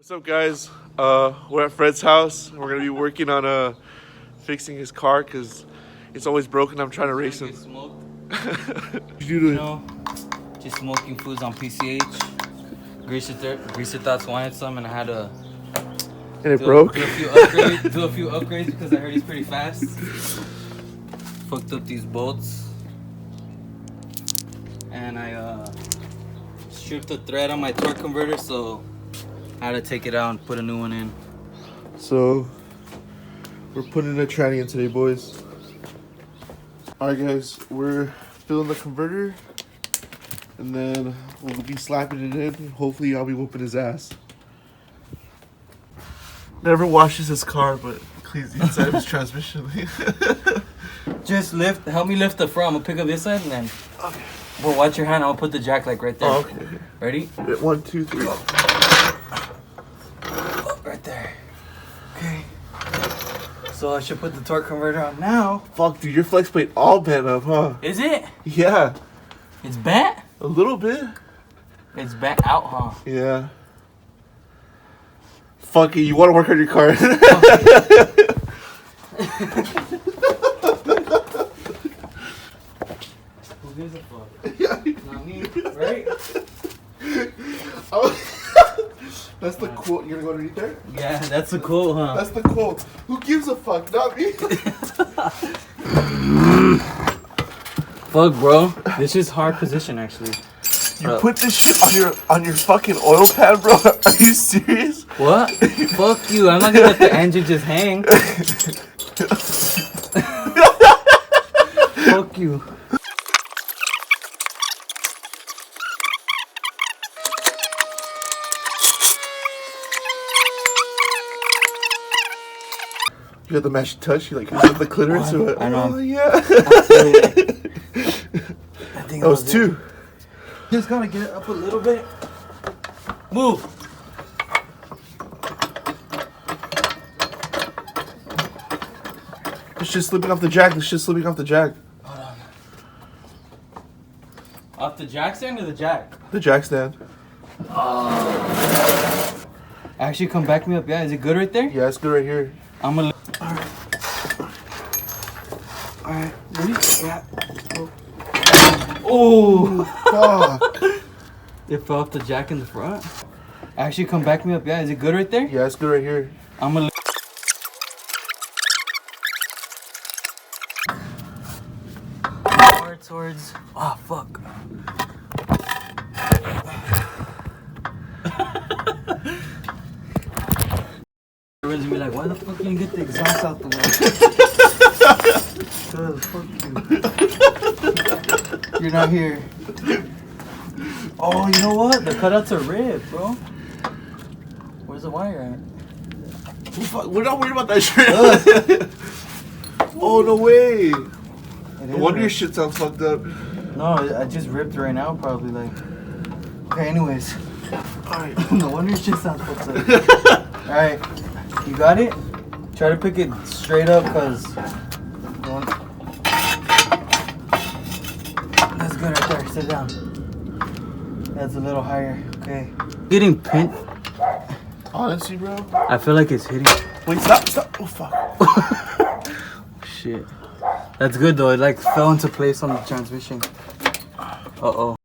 What's up, guys? We're at Fred's house. We're gonna be working on fixing his car because it's always broken. I'm trying to race him. Smoked. You know, just smoking foods on PCH. Greaser Thoughts wanted some, and I had to and it broke. Do a few upgrades because I heard he's pretty fast. Fucked up these bolts, and I stripped the thread on my torque converter, so I had to take it out and put a new one in. So we're putting a tranny in today, boys. All right, guys, we're filling the converter, and then we'll be slapping it in. Hopefully, I'll be whooping his ass. Never washes his car, but cleans the inside of his transmission. Just help me lift the front. I'm gonna pick up this side, and then. Okay. Well, watch your hand. I'll put the jack like right there. Oh, okay. Ready? 1, 2, 3. Right there. Okay. So I should put the torque converter on now. Fuck, dude, your flex plate all bent up, huh? Is it? Yeah. It's bent? A little bit. It's bent out, huh? Yeah. Fuck it, you want to work on your car. Who gives a fuck? Yeah. Not me, right? Oh. That's the quote. You're gonna go underneath there? Yeah, that's a quote, huh? That's the quote. Who gives a fuck? Not me. Fuck, bro. This is hard position, actually. You put this shit on your fucking oil pan, bro? Are you serious? What? Fuck you. I'm not gonna let the engine just hang. Fuck you. You got the match touch? You like hit the clitoris or what? I know. Oh, yeah. That was 2. Just gotta get it up a little bit. Move. It's just slipping off the jack. It's just slipping off the jack. Hold on. Off the jack stand or the jack? The jack stand. Actually, come back me up. Yeah, is it good right there? Yeah, it's good right here. I'm gonna. Alright, ready? Yeah. Oh! Fuck. It fell off the jack in the front. Actually, come back me up. Yeah, is it good right there? Yeah, it's good right here. I'm gonna. More towards. Oh, fuck. Everyone's gonna be like, why the fuck you didn't get the exhaust out the way? Fuck you. You're not here. Oh, you know what? The cutouts are ripped, bro. Where's the wire at? We're not worried about that shit. Oh, no way. No wonder your shit sounds fucked up. No, I just ripped right now, probably. Like. Okay, anyways. Alright. No wonder your shit sounds fucked up. Alright. You got it? Try to pick it straight up, cause that's good right there. Sit down. That's a little higher. Okay. Getting pinned. Honestly, bro. I feel like it's hitting. Wait, stop. Oh, fuck. Shit. That's good though. It like fell into place on the transmission. Uh-oh.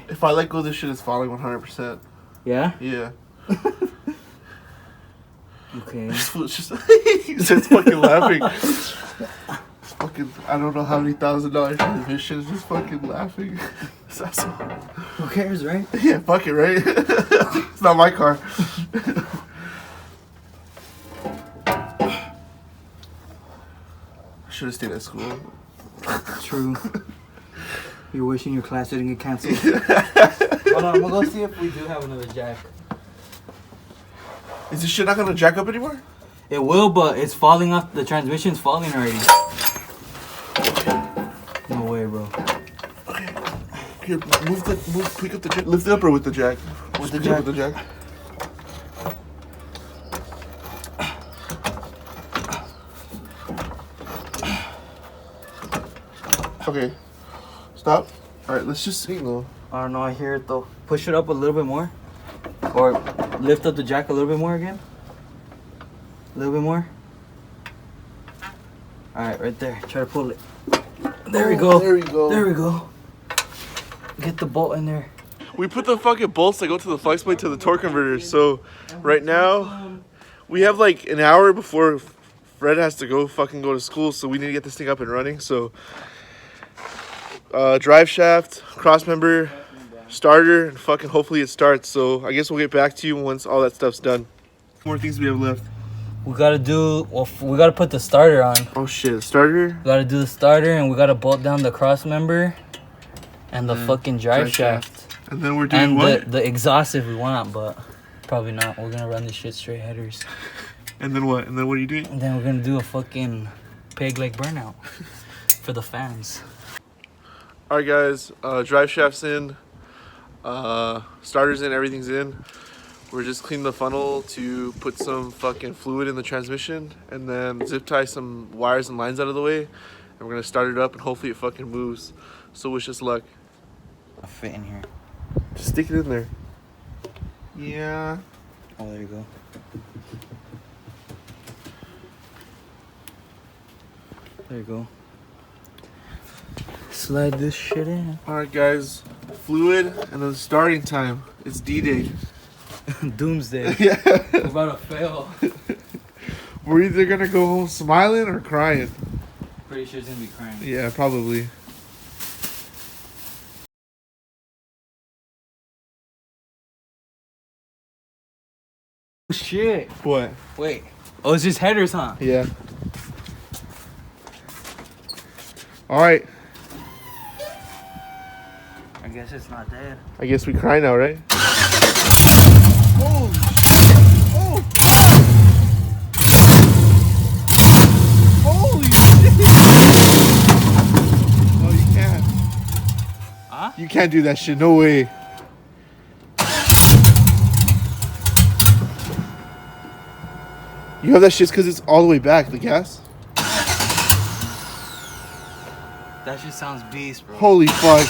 If I let go, this shit is falling 100%. Yeah? Yeah. Okay. It's just he's fucking laughing. It's fucking, I don't know how many $1,000 transmission is just fucking laughing. Who cares, right? Yeah, fuck it, right? It's not my car. I should have stayed at school. True. You're wishing your class didn't get canceled. Hold on, I'm gonna go see if we do have another jack. Is this shit not gonna jack up anymore? It will, but it's falling off. The transmission's falling already. No way, bro. Okay. Here, tweak up the jack. Lift it up or with the jack? With the jack. With the jack. Okay. Stop. All right, let's just sing though. I don't know. I hear it though. Push it up a little bit more, or lift up the jack a little bit more again. A little bit more. All right, right there. Try to pull it. There we go. There we go. There we go. Get the bolt in there. We put the fucking bolts that go to the flex plate to the torque converter. So right now we have like an hour before Fred has to go to school. So we need to get this thing up and running. So drive shaft, cross member, starter, and fucking hopefully it starts. So I guess we'll get back to you once all that stuff's done. More things we have left. We gotta do. Well, we gotta put the starter on. Oh shit, starter. We gotta do the starter, and we gotta bolt down the cross member and the fucking drive shaft. And then we're doing and what? the exhaust if we want, but probably not. We're gonna run this shit straight headers. And then what? And then what are you doing? And then we're gonna do a fucking peg leg burnout for the fans. All right, guys. Drive shaft's in. Starter's in. Everything's in. We're just cleaning the funnel to put some fucking fluid in the transmission, and then zip tie some wires and lines out of the way, and we're gonna start it up, and hopefully it fucking moves. So wish us luck. I'll fit in here. Just stick it in there. Yeah. Oh, there you go. There you go. Slide this shit in. All right, guys. Fluid and then starting time. It's D-Day. Doomsday. Yeah. We're about to fail. We're either gonna go home smiling or crying. Pretty sure it's gonna be crying. Yeah, probably. Shit. What? Wait. Oh, it's just headers, huh? Yeah. All right. I guess it's not dead. I guess we cry now, right? Oh! Oh! Holy shit! No, you can't. Huh? You can't do that shit. No way. You have that shit because it's all the way back, the gas? That shit sounds beast, bro. Holy fuck.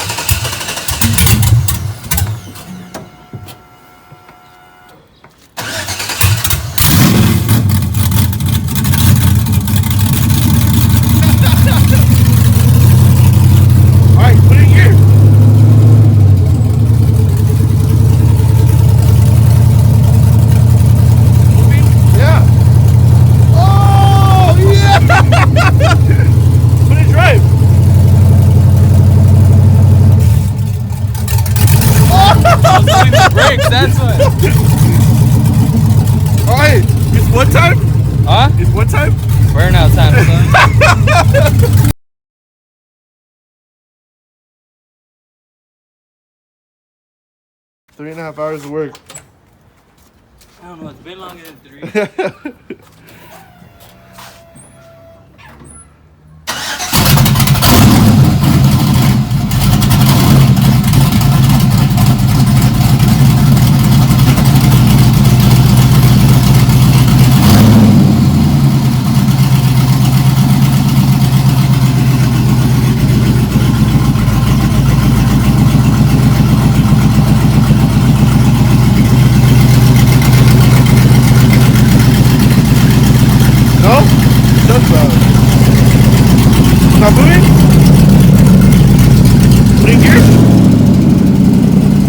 Alright, put it in gear. Yeah. Oh, yeah. Put it in drive. I was doing the brakes, that's what. Alright, it's what time? Huh? It's what time? Burnout time, son. Three and a half hours of work. I don't know, it's been longer than 3. No? Just about. Not moving? Put in gear?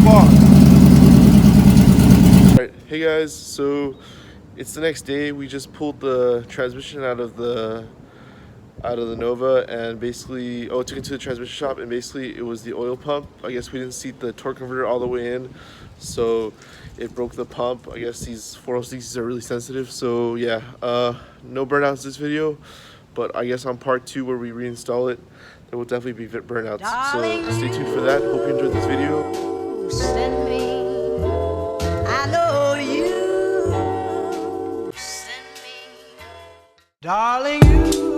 Fuck. Alright, hey guys, so it's the next day. We just pulled the transmission out of the Nova and basically took it to the transmission shop, and basically it was the oil pump. I guess we didn't seat the torque converter all the way in, so it broke the pump. I guess these 406s are really sensitive, so yeah, no burnouts this video, but I guess on part 2 where we reinstall it, there will definitely be burnouts. So stay tuned for that. Hope you enjoyed this video. Send me, I know you. Send me, darling, you.